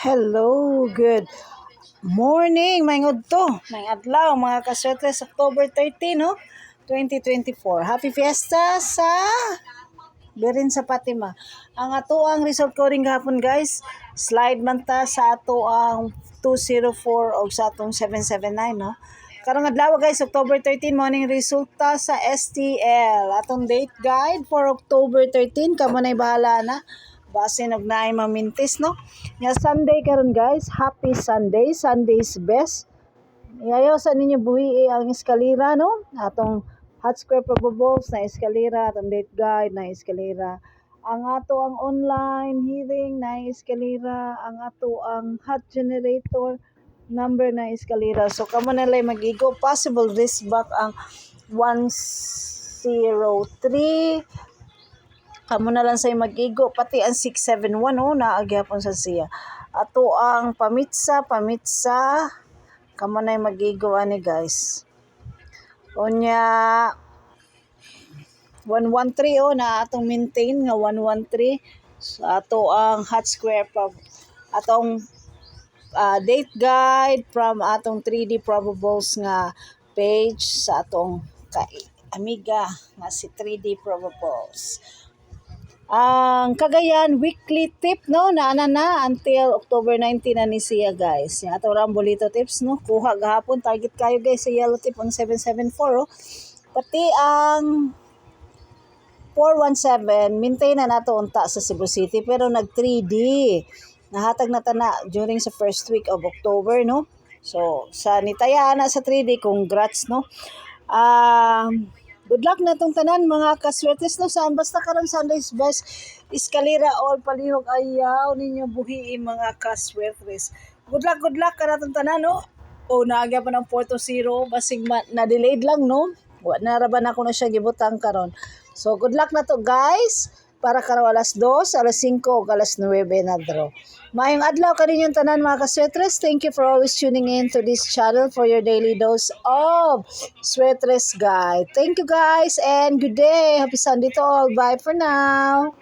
Hello, good morning, may to. May adlaw, mga kaswetres, October 13, no? 2024. Happy Fiesta sa Birin sa Fatima. Ang ato ang result coding gahapon, guys. Slide man ta sa ato ang 204 o sa atong 779, no? Karong adlaw, guys, October 13, morning resulta sa STL. Atong date guide for October 13, kamo na'y bahala na. Base nagnaay mamintis, no? Nga Sunday karon, guys. Happy Sunday. Sunday's best. Iayaw sa ninyo buhi ang eskalera, no? Atong hot square probables na eskalera, atong date guide na eskalera. Ang ato ang online hearing na eskalera, ang ato ang hot generator number na eskalera. So kamo na lay magigo, possible risk back ang 103. Kamo na lang say mag-igo, pati ang 671, naagyapon sa siya. Ato ang pamitsa, kamo na mag-igo ani, guys. Unya 113, na atong maintain nga 113. So, ato ang hot square atong date guide from atong 3D probables nga page sa atong amiga nga si 3D probables. Ang Cagayan weekly tip, no, na until October 19 na ni siya, guys. Yung ato rambolito tips, no, kuha gahapon, target kayo, guys, sa yellow tip on 774, pati ang 417 maintain na nato unta sa Cebu City, pero nag 3D nahatag na tana during sa first week of October, no. So sa nitaya na sa 3D, congrats, no. Good luck na tong tanan, mga kaswertes, no. Saan basta karon Sunday's best eskalera all palihog, ayaw ninyo buhi, mga kaswertes. Good luck ka tong tanan, no. O naagya pa ng 4-0 basig na delayed lang, no. Wa na ra ba na ko na siya gibutang karon. So good luck na to, guys, para karaw alas 2, alas 5 ug alas 9 na draw. Mayong adlaw kaninyong tanan, mga kaswetres. Thank you for always tuning in to this channel for your daily dose of Swetres Guide. Thank you, guys, and good day. Happy Sunday to all. Bye for now.